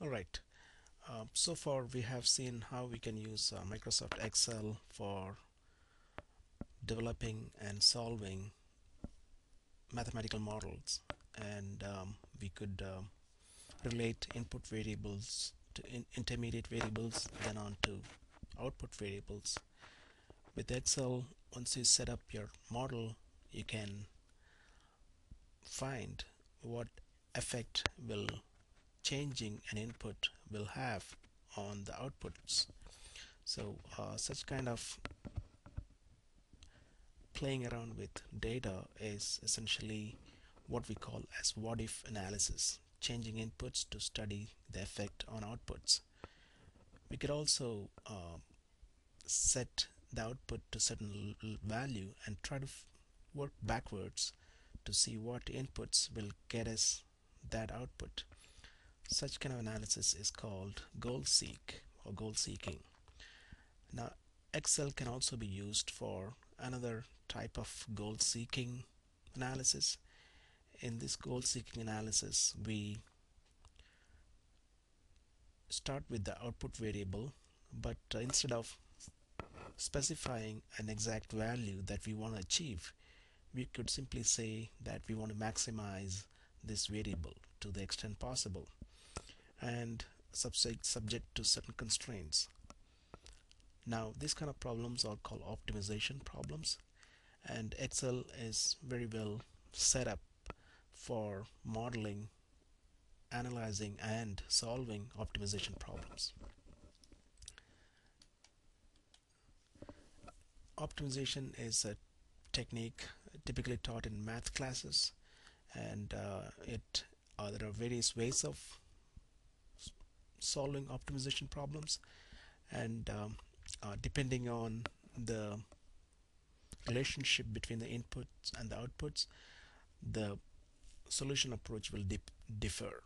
Alright, so far we have seen how we can use Microsoft Excel for developing and solving mathematical models, and we could relate input variables to intermediate variables, then on to output variables. With Excel, once you set up your model, you can find what effect will changing an input will have on the outputs. So such kind of playing around with data is essentially what we call as what if analysis, changing inputs to study the effect on outputs. We could also set the output to certain value and try to work backwards to see what inputs will get us that output. Such kind of analysis is called goal seek or goal seeking. Now, Excel can also be used for another type of goal seeking analysis. In this goal seeking analysis, we start with the output variable, but instead of specifying an exact value that we want to achieve, we could simply say that we want to maximize this variable to the extent possible and subject to certain constraints. Now, these kind of problems are called optimization problems, and Excel is very well set up for modeling, analyzing, and solving optimization problems. Optimization is a technique typically taught in math classes, and it there are various ways of solving optimization problems, and depending on the relationship between the inputs and the outputs, the solution approach will differ.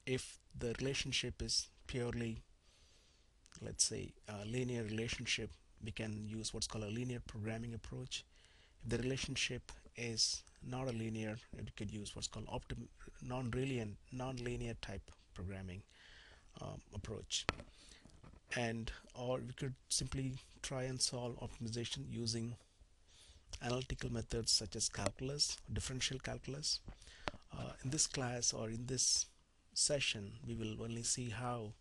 If the relationship is purely, let's say, a linear relationship, we can use what's called a linear programming approach. If the relationship is not a linear, it could use what's called non-linear type programming approach. And or we could simply try and solve optimization using analytical methods such as calculus, differential calculus. In this class or in this session, we will only see how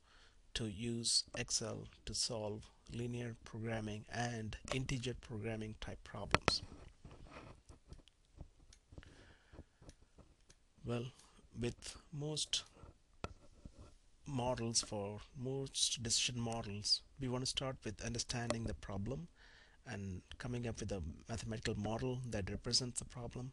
to use Excel to solve linear programming and integer programming type problems. Well, with most models, for most decision models, we want to start with understanding the problem and coming up with a mathematical model that represents the problem,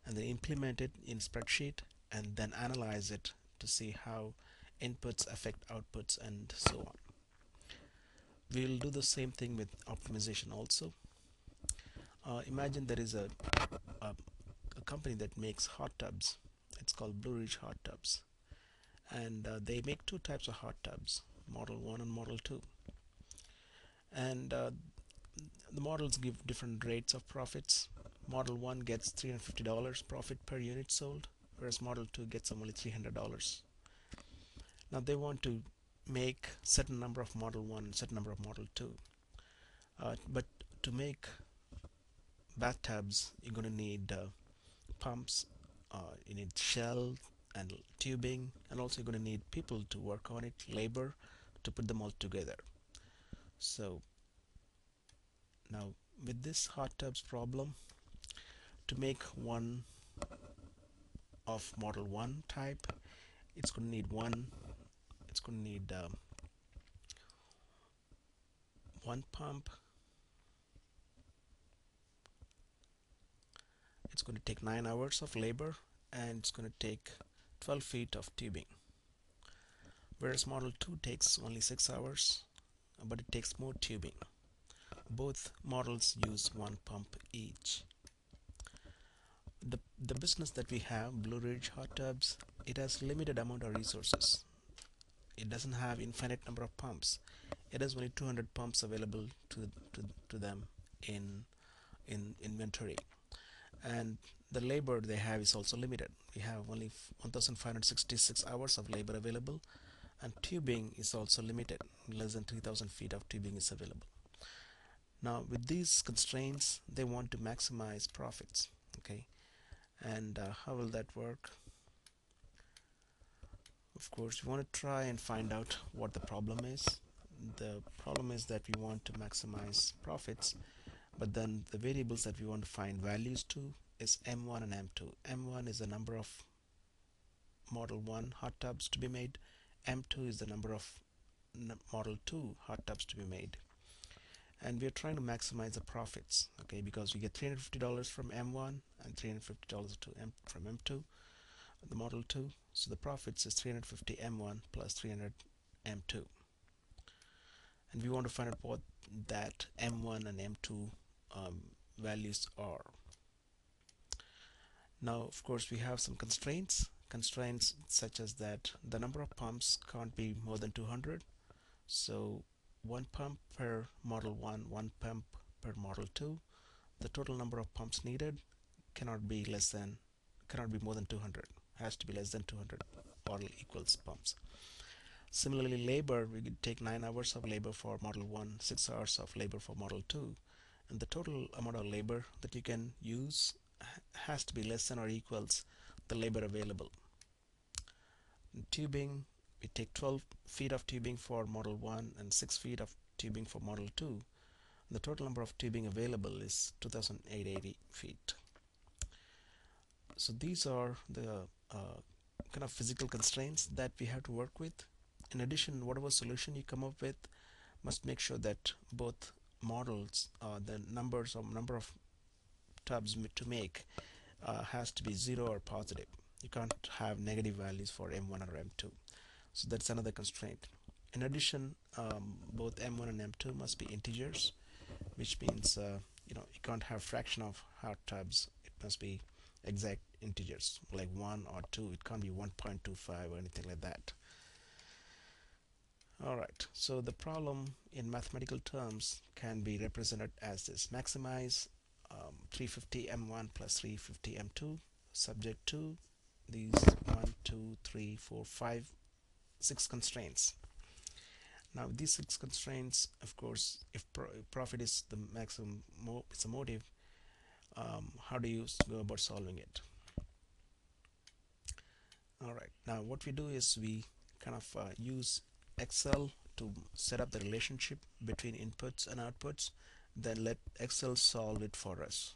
and then implement it in spreadsheet and then analyze it to see how inputs affect outputs and so on. We'll do the same thing with optimization also. Imagine there is a company that makes hot tubs. It's called Blue Ridge Hot Tubs, and they make two types of hot tubs, Model 1 and Model 2. And the models give different rates of profits. Model 1 gets $350 profit per unit sold, whereas Model 2 gets only $300. Now they want to make certain number of Model 1, certain number of Model 2. But to make bathtubs, you're going to need pumps, you need shell and tubing, and also you're going to need people to work on it, labor, to put them all together. So now with this hot tubs problem, to make one of Model 1 type, it's going to need one pump. It's going to take 9 hours of labor, and it's going to take 12 feet of tubing. Whereas Model 2 takes only 6 hours, but it takes more tubing. Both models use one pump each. The business that we have, Blue Ridge Hot Tubs, it has limited amount of resources. It doesn't have infinite number of pumps. It has only 200 pumps available to them in inventory, and the labor they have is also limited. We have only 1566 hours of labor available, and tubing is also limited. Less than 3000 feet of tubing is available. Now with these constraints they want to maximize profits. Okay, and how will that work? Of course we want to try and find out what the problem is. The problem is that we want to maximize profits, but then the variables that we want to find values to is M1 and M2. M1 is the number of model 1 hot tubs to be made. M2 is the number of model 2 hot tubs to be made, and we are trying to maximize the profits. Okay, because we get $350 from M1 and $350 from M2, the model 2. So the profits is 350 M1 plus 300 M2, and we want to find out what that M1 and M2 values are. Now of course we have some constraints such as that the number of pumps can't be more than 200. So one pump per model 1, one pump per model 2. The total number of pumps needed cannot be more than 200. Has to be less than 200 model equals pumps. Similarly, labor, we could take 9 hours of labor for model 1, 6 hours of labor for model 2, and the total amount of labor that you can use has to be less than or equals the labor available. In tubing, we take 12 feet of tubing for model 1 and 6 feet of tubing for model 2. The total number of tubing available is 2880 feet. So these are the kind of physical constraints that we have to work with. In addition, whatever solution you come up with must make sure that both models, the number of tubs to make has to be 0 or positive. You can't have negative values for M1 or M2. So that's another constraint. In addition, both M1 and M2 must be integers, which means you can't have fraction of hot tubs. It must be exact integers like 1 or 2. It can't be 1.25 or anything like that. Alright, so the problem in mathematical terms can be represented as this: maximize 350 M1 plus 350 M2 subject to these 1, 2, 3, 4, 5, 6 constraints. Now these 6 constraints, of course, if profit is the maximum, it's a motive, how do you go about solving it? Alright, now what we do is we kind of use Excel to set up the relationship between inputs and outputs, then let Excel solve it for us.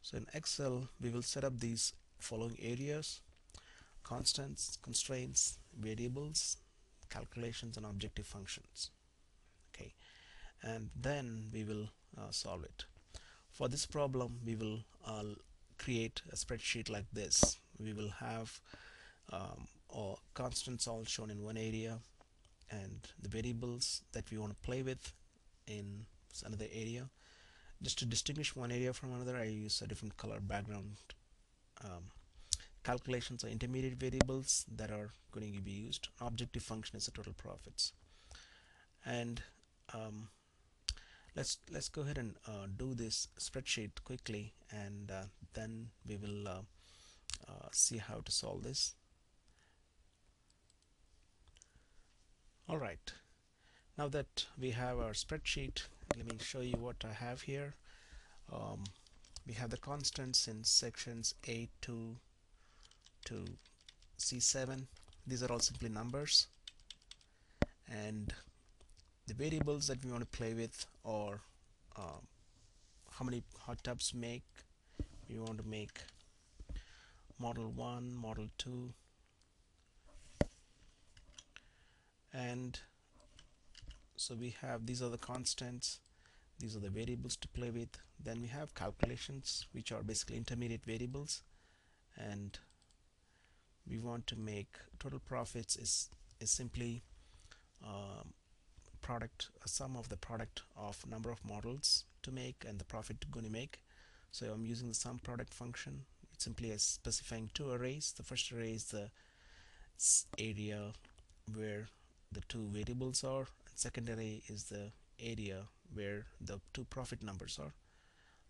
So in Excel we will set up these following areas: constants, constraints, variables, calculations, and objective functions. Okay, and then we will solve it. For this problem we will create a spreadsheet like this. We will have all constants all shown in one area, and the variables that we want to play with in another area. Just to distinguish one area from another, I use a different color background. Calculations are intermediate variables that are going to be used. Objective function is the total profits. And let's go ahead and do this spreadsheet quickly, and then we will see how to solve this. Alright, now that we have our spreadsheet, let me show you what I have here. We have the constants in sections A2 to C7. These are all simply numbers, and the variables that we want to play with are how many hot tubs make. We want to make model 1, model 2, and so we have, these are the constants, these are the variables to play with. Then we have calculations, which are basically intermediate variables, and we want to make total profits is simply a sum of the product of number of models to make and the profit going to make. So I'm using the sum product function. It's simply specifying two arrays. The first array is the area where the two variables are, and second array is the area where the two profit numbers are,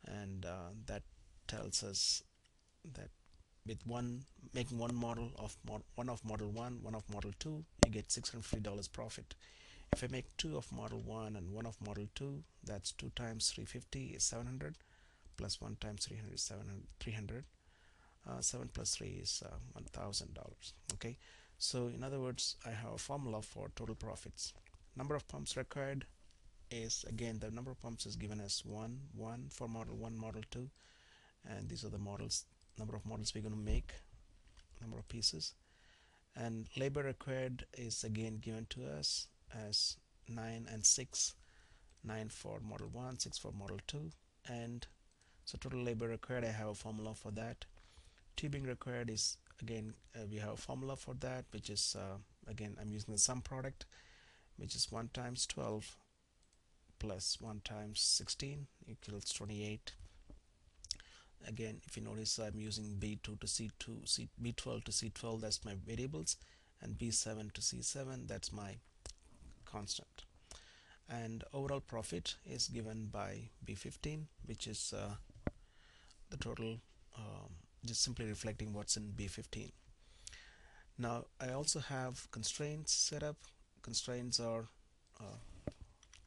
and that tells us that with one, making one model of one of model 1, one of model 2, you get $650 profit. If I make two of model 1 and one of model 2, that's 2 times 350 is 700, plus 1 times 300 is 700, 300. 7 plus 3 is $1,000. Okay, so in other words, I have a formula for total profits. Number of pumps required is, again, the number of pumps is given as 1 for model 1, model 2, and these are the models, number of models we're going to make, number of pieces. And labor required is again given to us as 9 and 6, 9 for model 1, 6 for model 2. And so total labor required, I have a formula for that. Tubing required is, again, we have a formula for that, which is, again, I'm using the sum product, which is 1 times 12 plus 1 times 16 equals 28. Again, if you notice, I'm using B2 to C2, B12 to C12, that's my variables, and B7 to C7, that's my constant. And overall profit is given by B15, which is the total, just simply reflecting what's in B15. Now I also have constraints set up. Constraints are uh,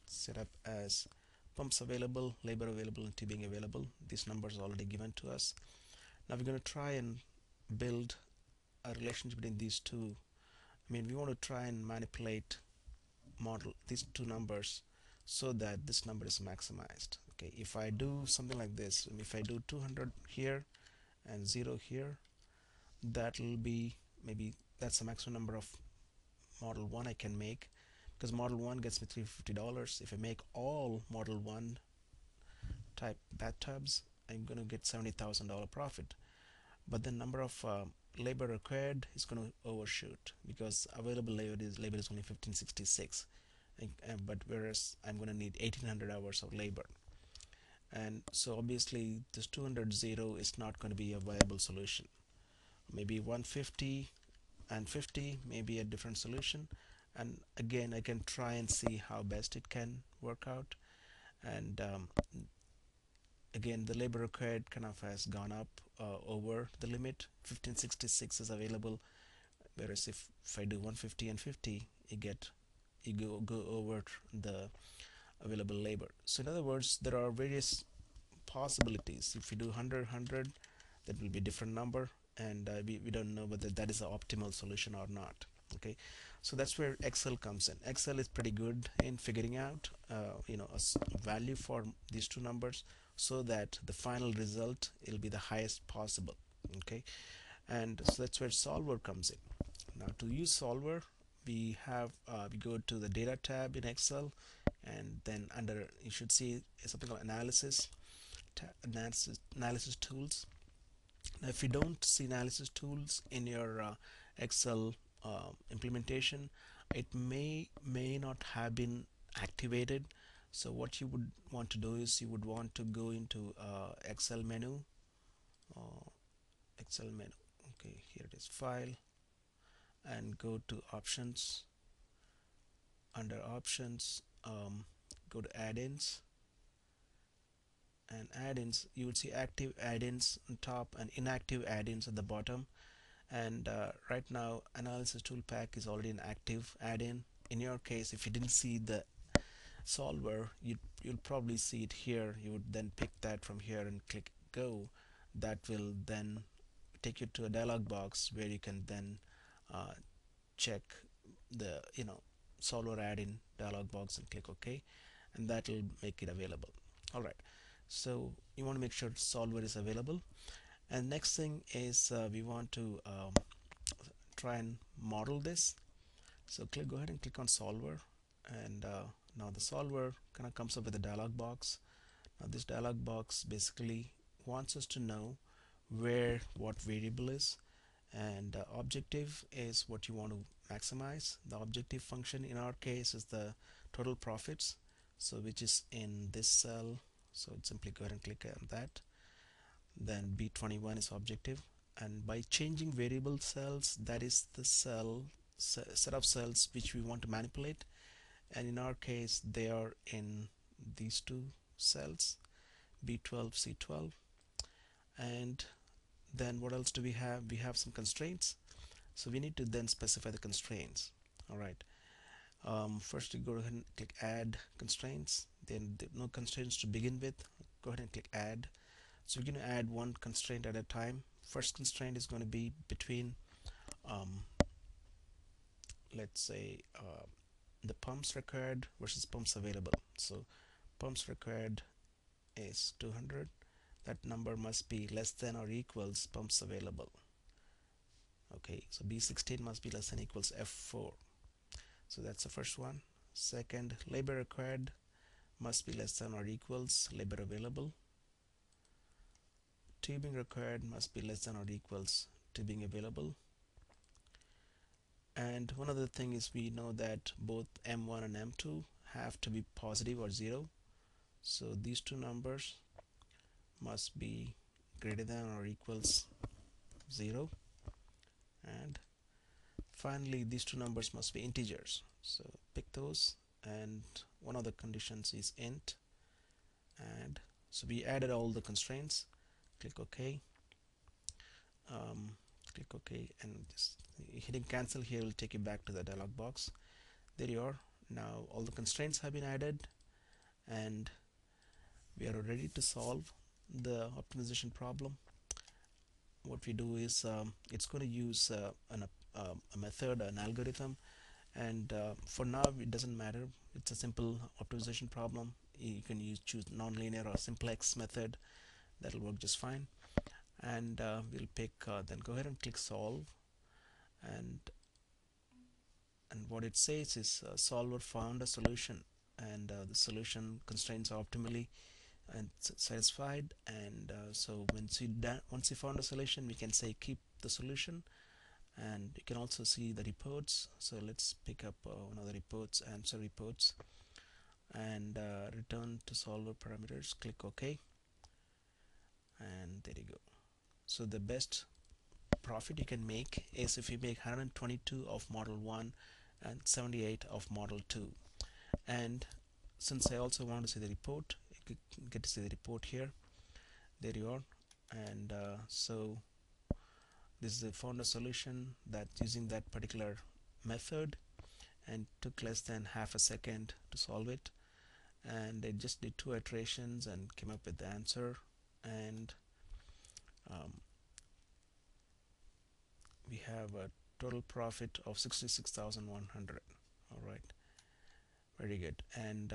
set up as pumps available, labor available, and tubing available. These numbers are already given to us. Now we're going to try and build a relationship between these two. I mean, we want to try and manipulate model these two numbers so that this number is maximized. Okay, if I do something like this, if I do 200 here and 0 here, that will be, maybe that's the maximum number of model 1 I can make, because model 1 gets me $350. If I make all model 1 type bathtubs, I'm going to get $70,000 profit. But the number of labor required is going to overshoot, because available labor is only 1566, but whereas I'm going to need 1800 hours of labor. And so obviously this 200 0 is not going to be a viable solution. Maybe 150 and 50 may be a different solution, and again I can try and see how best it can work out. And again, the labor required kind of has gone up over the limit. 1566 is available, whereas if I do 150 and 50, you go over the available labor. So in other words, there are various possibilities. If you do 100, that will be a different number, and we don't know whether that is the optimal solution or not. Okay, so that's where Excel comes in. Excel is pretty good in figuring out a value for these two numbers, so that the final result will be the highest possible. Okay, and so that's where solver comes in. Now to use solver, we go to the data tab in Excel, and then under, you should see something called analysis tools. Now if you don't see analysis tools in your Excel implementation, it may not have been activated. So what you would want to do is you would want to go into Excel menu, uh, Excel menu. Okay, here it is, file, and go to options. Under options, go to add-ins, and add-ins, you would see active add-ins on top and inactive add-ins at the bottom. And right now analysis tool pack is already an active add-in. In your case, if you didn't see the solver, you'll probably see it here. You would then pick that from here and click go. That will then take you to a dialog box where you can then uh, check the solver add-in dialog box and click OK, and that will make it available. Alright, so you want to make sure solver is available. And next thing is we want to try and model this. So go ahead and click on solver, and now the solver kind of comes up with a dialog box. Now this dialog box basically wants us to know where what variable is, and objective is what you want to maximize. The objective function in our case is the total profits, so which is in this cell. So simply go ahead and click on that. Then B21 is objective, and by changing variable cells, that is the set of cells which we want to manipulate, and in our case they are in these two cells, B12 C12. And Then what else do we have? We have some constraints, so we need to then specify the constraints. All right. First you go ahead and click add constraints. Then no constraints to begin with, go ahead and click add. So we're going to add one constraint at a time. First constraint is going to be between um, let's say the pumps required versus pumps available. So pumps required is 200. That number must be less than or equals pumps available. Okay, so B16 must be less than or equals F4. So that's the first one. Second, labor required must be less than or equals labor available. Tubing required must be less than or equals tubing available. And one other thing is, we know that both M1 and M2 have to be positive or 0. So these two numbers must be greater than or equals 0. And finally, these two numbers must be integers. So pick those, and one of the conditions is int. And so we added all the constraints. Click OK. Click OK, and just hitting cancel here will take you back to the dialog box. There you are. Now all the constraints have been added, and we are ready to solve the optimization problem. What we do is, it's going to use a method, an algorithm, and for now it doesn't matter. It's a simple optimization problem. You can choose nonlinear or simplex method. That'll work just fine. And we'll pick then go ahead and click solve, and what it says is solver found a solution, and the solution constraints are optimally and satisfied. And so once you found a solution, we can say keep the solution. And you can also see the reports. So let's pick up one of the reports, answer reports, and return to solver parameters. Click OK, and there you go. So the best profit you can make is if you make 122 of model 1 and 78 of model 2. And since I also want to see the report, you get to see the report here. There you are. And so this is a found a solution that using that particular method, and took less than half a second to solve it, and it just did 2 iterations and came up with the answer. And we have a total profit of 66,100. All right, very good. And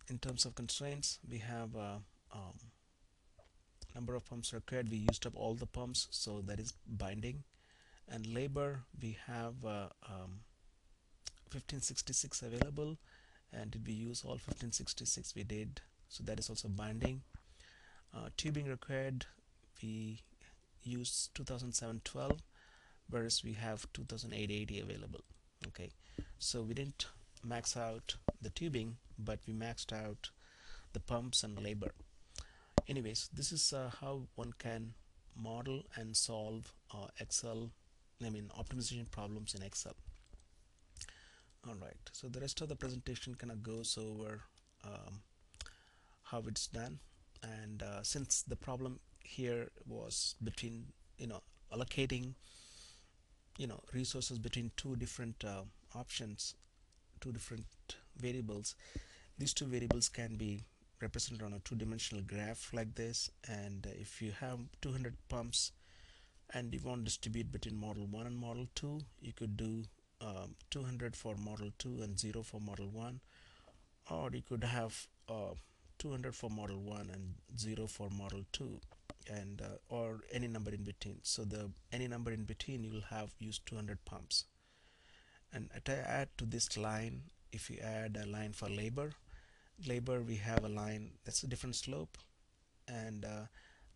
in terms of constraints, we have number of pumps required. We used up all the pumps, so that is binding. And labor, we have 1566 available, and did we use all 1566? We did, so that is also binding. Tubing required, we use 2712, whereas we have 2880 available. Okay, so we didn't max out the tubing, but we maxed out the pumps and labor. Anyways, this is how one can model and solve optimization problems in Excel. Alright, so the rest of the presentation kind of goes over how it's done. And since the problem here was between allocating resources between two different options, two different variables, these two variables can be represented on a two-dimensional graph like this. And if you have 200 pumps and you want to distribute between model 1 and model 2, you could do 200 for model 2 and 0 for model 1, or you could have 200 for model 1 and 0 for model 2, and or any number in between. So the any number in between, you will have used 200 pumps. And add to this line, if you add a line for labor, we have a line that's a different slope. And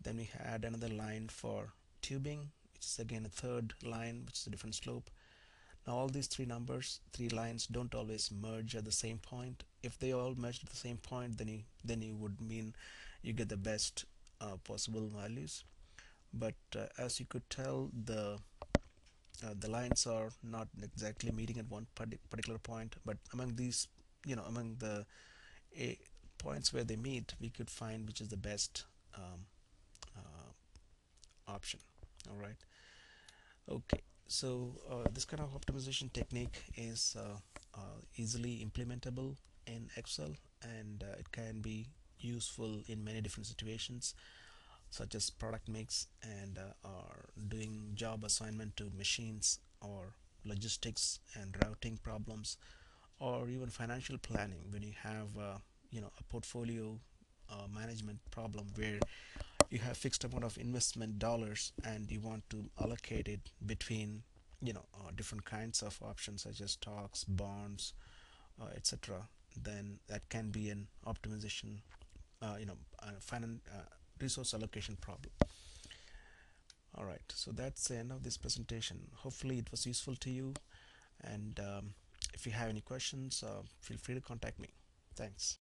then we add another line for tubing, which is again a third line, which is a different slope. Now all these three lines don't always merge at the same point. If they all merge at the same point, then you would mean you get the best possible values. But as you could tell, the lines are not exactly meeting at one particular point. But among these among the a points where they meet, we could find which is the best um, option. All right. Okay. So this kind of optimization technique is easily implementable in Excel, and it can be useful in many different situations, such as product mix and or doing job assignment to machines, or logistics and routing problems, or even financial planning when you have a portfolio management problem where you have fixed amount of investment dollars and you want to allocate it between different kinds of options such as stocks, bonds, etc. Then that can be an optimization, resource allocation problem. All right, so that's the end of this presentation. Hopefully it was useful to you, and if you have any questions, feel free to contact me. Thanks.